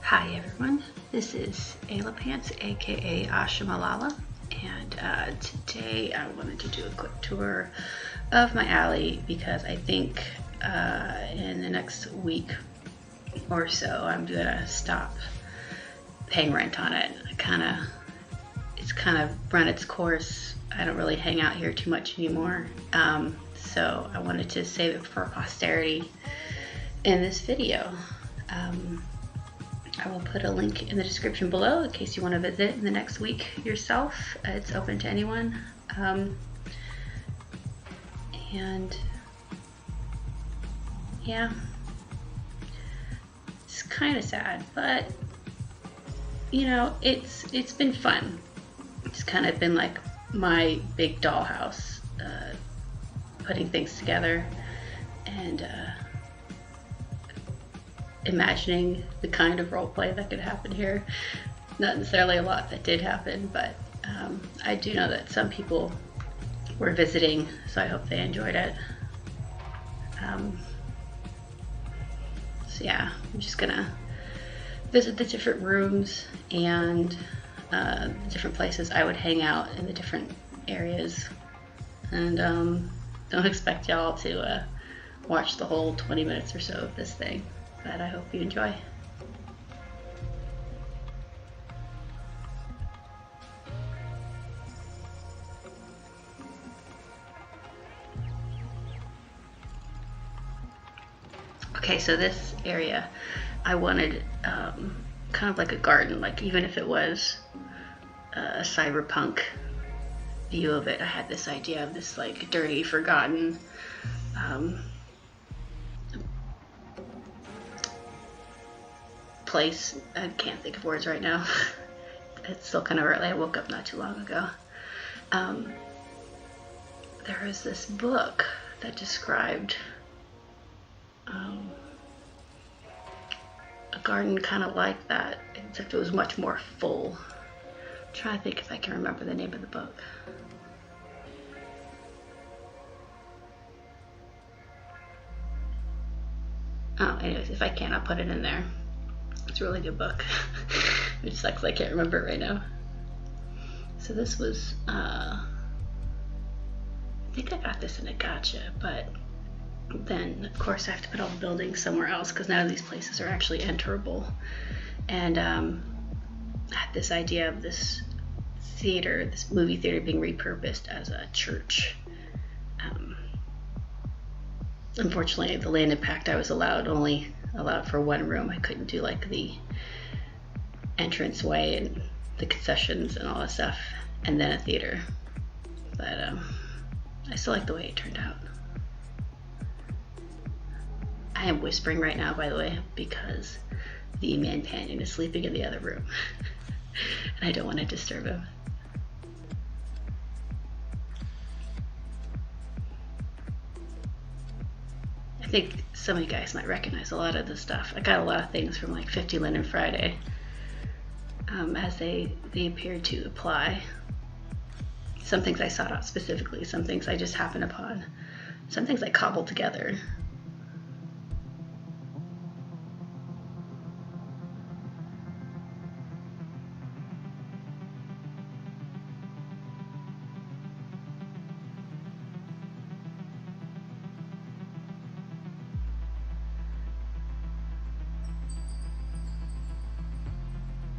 Hi everyone, this is Ayla Pants, aka Asha Malala, and today I wanted to do a quick tour of my alley because I think in the next week or so I'm gonna stop paying rent on it. It's kind of run its course. I don't really hang out here too much anymore, so I wanted to save it for posterity in this video. I will put a link in the description below in case you want to visit in the next week yourself. It's open to anyone. And yeah, it's kind of sad, but you know, it's been fun. It's kind of been like my big dollhouse, putting things together and imagining the kind of role play that could happen here. Not necessarily a lot that did happen, but I do know that some people were visiting, so I hope they enjoyed it. So yeah, I'm just gonna visit the different rooms and the different places I would hang out in the different areas, and don't expect y'all to watch the whole 20 minutes or so of this thing, but I hope you enjoy. Okay, so this area, I wanted kind of like a garden, like even if it was a cyberpunk view of it. I had this idea of this like dirty, forgotten place. I can't think of words right now. It's still kind of early. I woke up not too long ago. There was this book that described a garden kind of like that, except it was much more full. I'm trying to think if I can remember the name of the book. Oh, anyways, if I can, I'll put it in there. It's a really good book. Which sucks I can't remember it right now. So this was, I think I got this in a gotcha, but then of course I have to put all the buildings somewhere else because none of these places are actually enterable. And I had this idea of this theater, this movie theater, being repurposed as a church. Unfortunately, the land impact I was only allowed for one room. I couldn't do like the entranceway and the concessions and all that stuff, and then a theater. But I still like the way it turned out. I am whispering right now, by the way, because the man-panion is sleeping in the other room, and I don't want to disturb him. I think some of you guys might recognize a lot of this stuff. I got a lot of things from like 50 Linen Friday, as they appeared to apply. Some things I sought out specifically, some things I just happened upon, some things I cobbled together.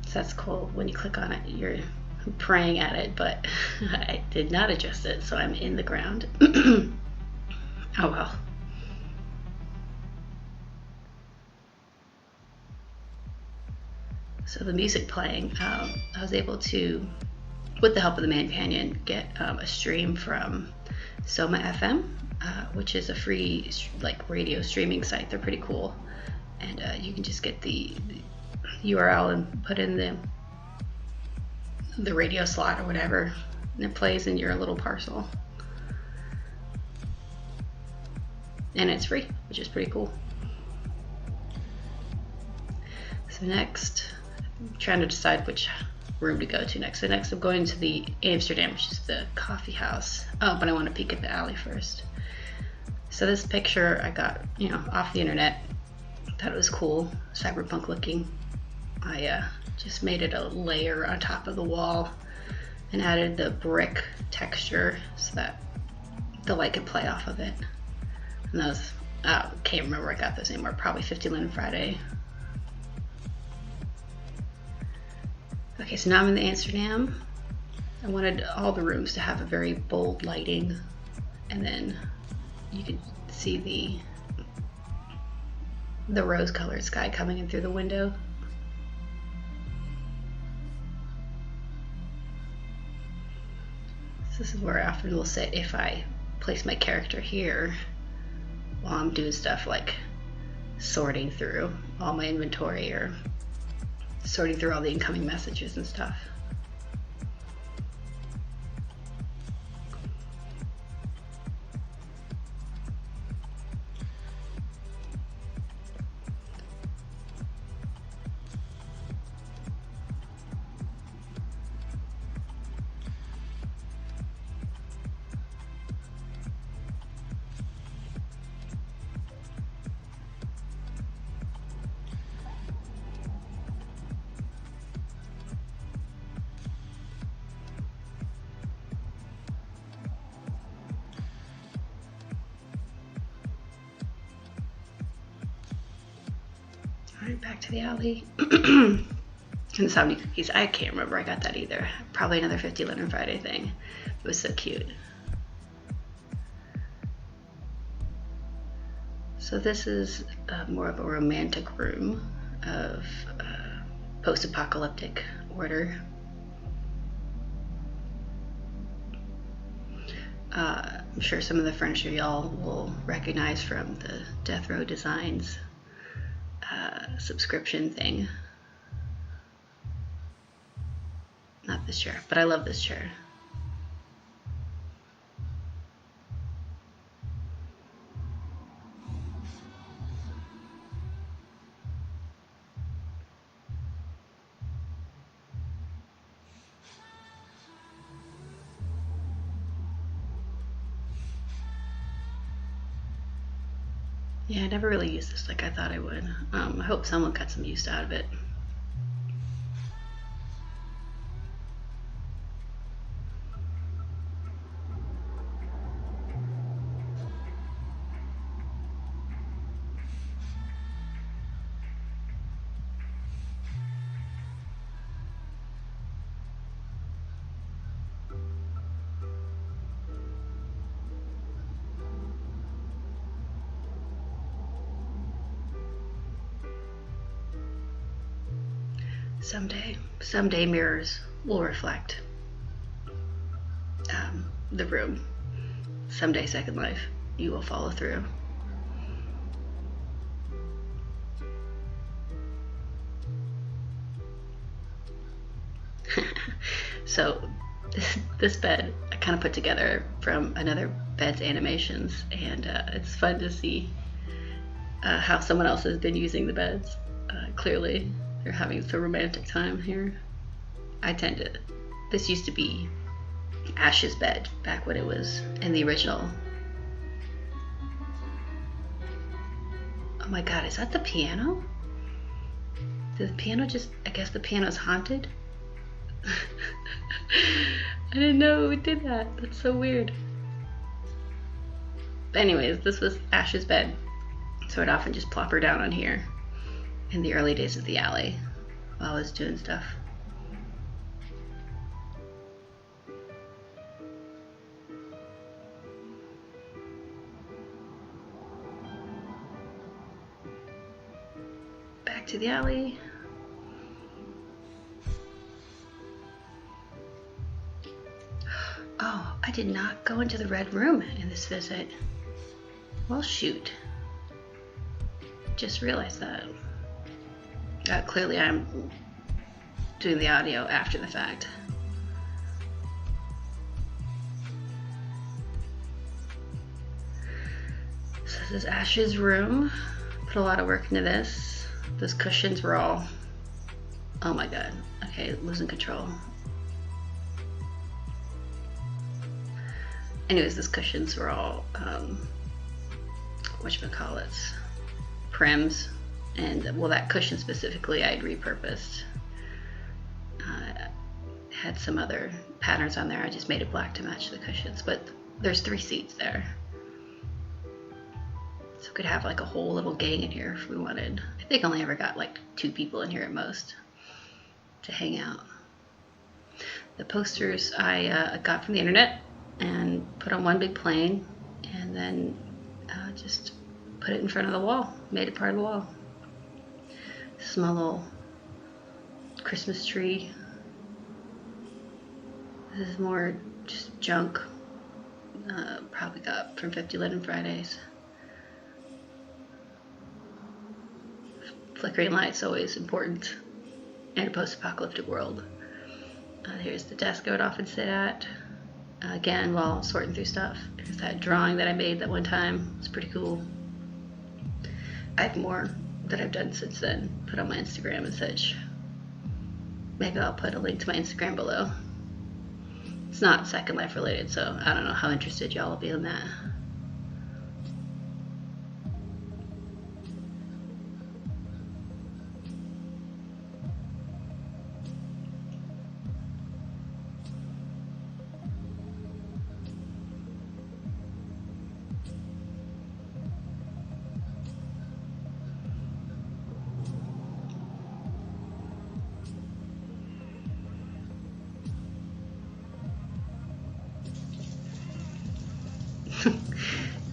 So that's cool. When you click on it, you're praying at it, but I did not adjust it, so I'm in the ground. Oh well. So the music playing, I was able to, with the help of the man-panion, get a stream from Soma FM, which is a free like radio streaming site. They're pretty cool, and you can just get the URL and put in the radio slot or whatever, and it plays in your little parcel, and it's free, which is pretty cool. So next, I'm trying to decide which room to go to next. So next I'm going to the Amsterdam, which is the coffee house. Oh, but I want to peek at the alley first. So this picture I got, off the internet. Thought it was cool, cyberpunk looking. I just made it a layer on top of the wall and added the brick texture so that the light could play off of it. And those, can't remember where I got those anymore, probably 50 Linen Friday. Okay, so now I'm in the Amsterdam. I wanted all the rooms to have a very bold lighting, and then you could see the rose-colored sky coming in through the window. So this is where I often will sit if I place my character here while I'm doing stuff like sorting through all my inventory or sorting through all the incoming messages and stuff. Alright, back to the alley. And the Somni cookies, I can't remember I got that either. Probably another 50 Linen Friday thing. It was so cute. So this is more of a romantic room of post-apocalyptic order. I'm sure some of the furniture y'all will recognize from the Death Row Designs subscription thing. Not this chair, but I love this chair. Yeah, I never really used this like I thought I would. I hope someone got some use out of it. Someday mirrors will reflect the room. Someday, Second Life, you will follow through. So this bed I kind of put together from another bed's animations, and it's fun to see how someone else has been using the beds. Clearly they're having some romantic time here. This used to be Ash's bed back when it was in the original. Oh my god, is that the piano? Did the piano just, I guess the piano's haunted? I didn't know it did that. That's so weird. But anyways, this was Ash's bed, so I'd often just plop her down on here in the early days of the alley while I was doing stuff. Back to the alley. Oh, I did not go into the red room in this visit. Well, shoot. Just realized that. Clearly I'm doing the audio after the fact. So this is Ash's room. Put a lot of work into this. Those cushions were all, oh my god. Okay, losing control. Anyways, those cushions were all, whatchamacallits, Prims. And well, that cushion specifically I'd repurposed. Had some other patterns on there. I just made it black to match the cushions, but there's 3 seats there. So we could have like a whole little gang in here if we wanted. I think I only ever got like 2 people in here at most to hang out. The posters I got from the internet and put on one big plane, and then just put it in front of the wall, made it part of the wall. This is my little Christmas tree. This is more just junk, probably got from 50 Linen Fridays. Flickering light's always important in a post-apocalyptic world. Here's the desk I would often sit at, again while sorting through stuff. Here's that drawing that I made that one time. It's pretty cool. I have more that I've done since then, put on my Instagram and such. Maybe I'll put a link to my Instagram below. It's not Second Life related, so I don't know how interested y'all will be in that.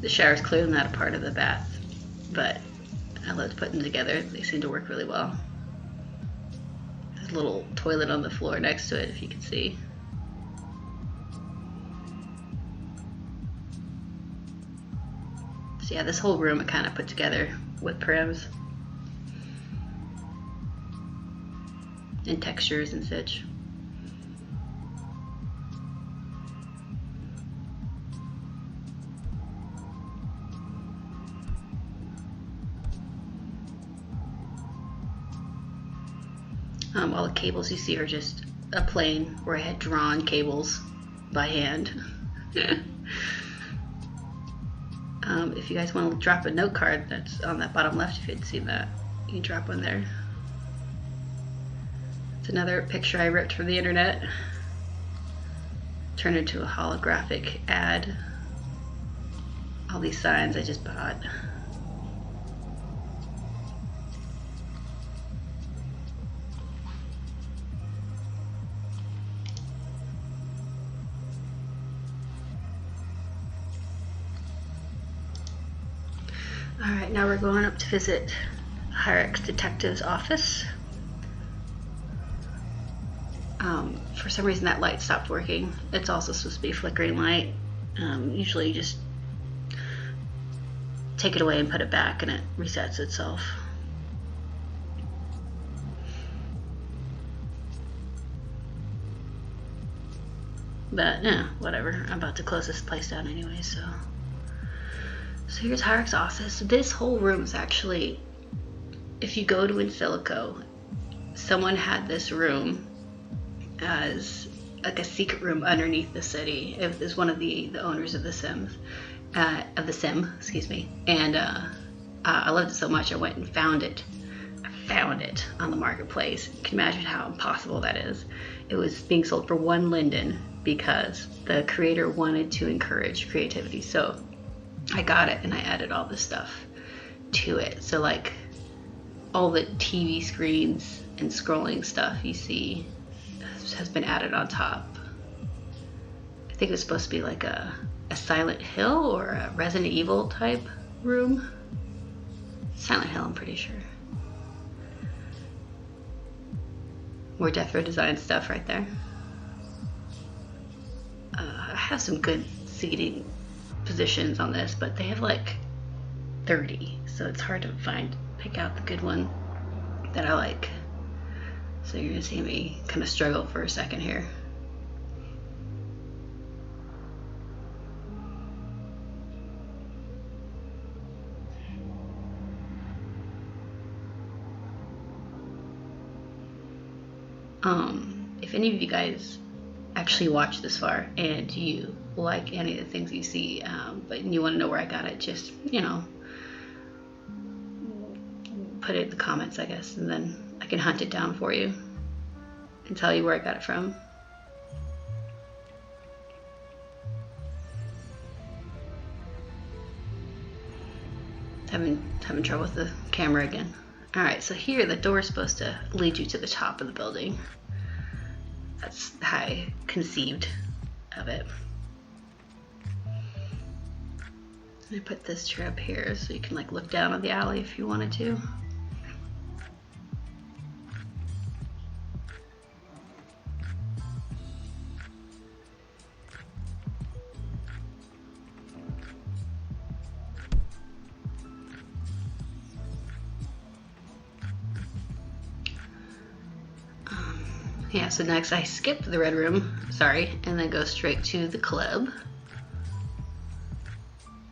The shower's clearly not a part of the bath, but I loved putting them together. They seem to work really well. There's a little toilet on the floor next to it, if you can see. So yeah, this whole room I kind of put together with prims and textures and such. All the cables you see are just a plane where I had drawn cables by hand. If you guys want to drop a note card, that's on that bottom left. If you hadn't seen that, you can drop one there. It's another picture I ripped from the internet, turned into a holographic ad. All these signs I just bought. Alright, now we're going up to visit Hyrex Detective's office. For some reason that light stopped working. It's also supposed to be a flickering light. Usually you just take it away and put it back and it resets itself. But yeah, whatever. I'm about to close this place down anyway, so here's Hyrex's office. This whole room is actually, if you go to In Silico, someone had this room as like a secret room underneath the city. It was one of the owners of the Sim, excuse me. And I loved it so much I went and found it. I found it on the marketplace. You can imagine how impossible that is. It was being sold for 1 linden because the creator wanted to encourage creativity. So I got it and I added all this stuff to it. So like all the TV screens and scrolling stuff you see has been added on top. I think it was supposed to be like a Silent Hill or a Resident Evil type room. Silent Hill, I'm pretty sure. More Death Row Design stuff right there. I have some good seating positions on this, but they have like 30, so it's hard to pick out the good one that I like. So you're gonna see me kind of struggle for a second here. If any of you guys actually watch this far and you like any of the things you see, but you want to know where I got it, just, you know, put it in the comments, I guess, and then I can hunt it down for you and tell you where I got it from. Having trouble with the camera again. Alright, so here the door is supposed to lead you to the top of the building. That's how I conceived of it. I put this chair up here so you can like look down on the alley if you wanted to. Yeah, so next I skip the red room, sorry, and then go straight to the club.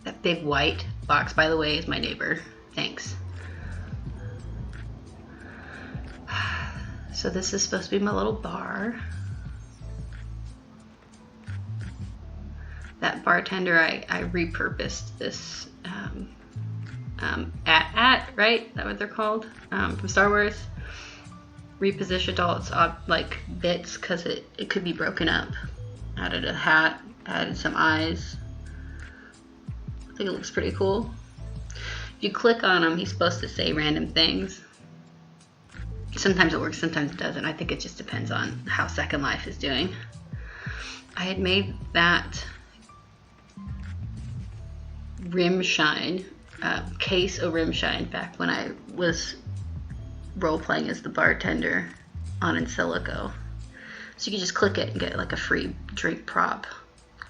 That big white box, by the way, is my neighbor. Thanks. So this is supposed to be my little bar. That bartender, I repurposed this right? Is that what they're called? From Star Wars. Repositioned all its like bits because it could be broken up. Added a hat, added some eyes. I think it looks pretty cool. If you click on him, he's supposed to say random things. Sometimes it works, sometimes it doesn't. I think it just depends on how Second Life is doing. I had made that rim shine, case of rim shine back when I was role-playing as the bartender on In Silico. So you can just click it and get like a free drink prop.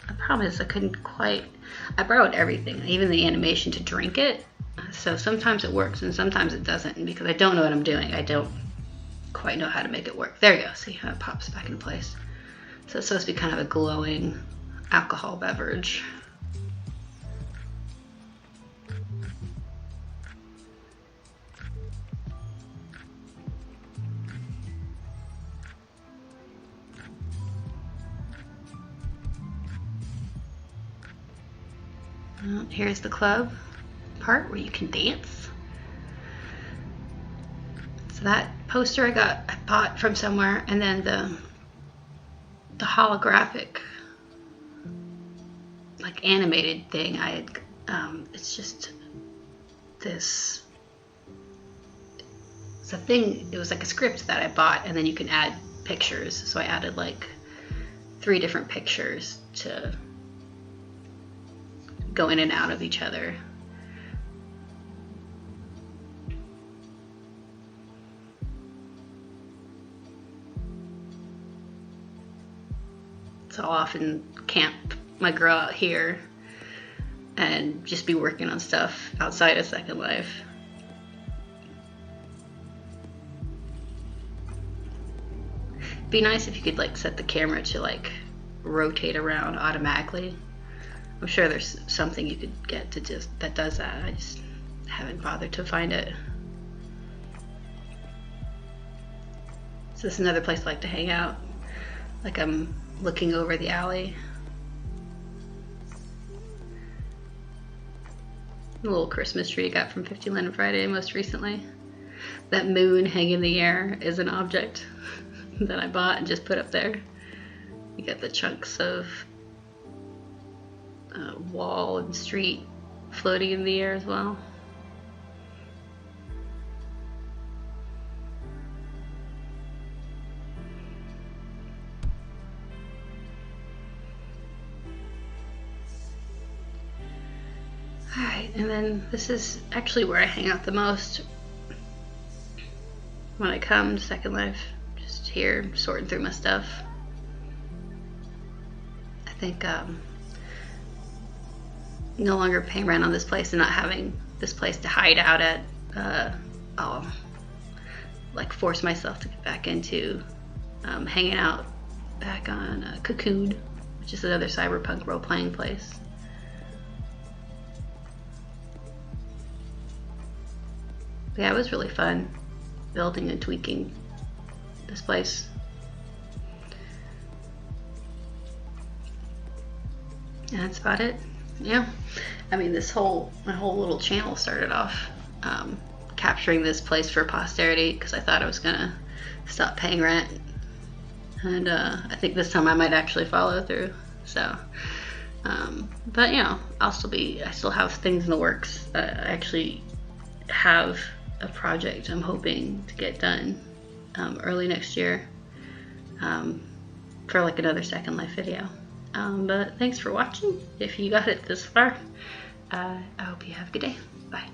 The problem is I borrowed everything, even the animation to drink it. So sometimes it works and sometimes it doesn't, and because I don't know what I'm doing, I don't quite know how to make it work. There you go, see how it pops back into place. So it's supposed to be kind of a glowing alcohol beverage. Here's the club part where you can dance. So that poster I bought from somewhere, and then the holographic like animated thing it's just this. It's a thing. It was like a script that I bought, and then you can add pictures. So I added like 3 different pictures to go in and out of each other. So I'll often camp my girl out here and just be working on stuff outside of Second Life. It'd be nice if you could like set the camera to like rotate around automatically. I'm sure there's something you could get to that does that. I just haven't bothered to find it. So this is another place I like to hang out. Like I'm looking over the alley. The little Christmas tree I got from 50 Linen Friday most recently. That moon hanging in the air is an object that I bought and just put up there. You got the chunks of wall and street floating in the air as well. Alright, and then this is actually where I hang out the most when I come to Second Life. Just here sorting through my stuff. I think no longer paying rent on this place and not having this place to hide out at, I'll like force myself to get back into hanging out back on Cocoon, which is another cyberpunk role-playing place. But yeah, it was really fun building and tweaking this place. And that's about it. Yeah, I mean, my whole little channel started off capturing this place for posterity because I thought I was gonna stop paying rent, and I think this time I might actually follow through. So but you know, I still have things in the works. I actually have a project I'm hoping to get done early next year for like another Second Life video. But thanks for watching. If you got it this far, I hope you have a good day. Bye.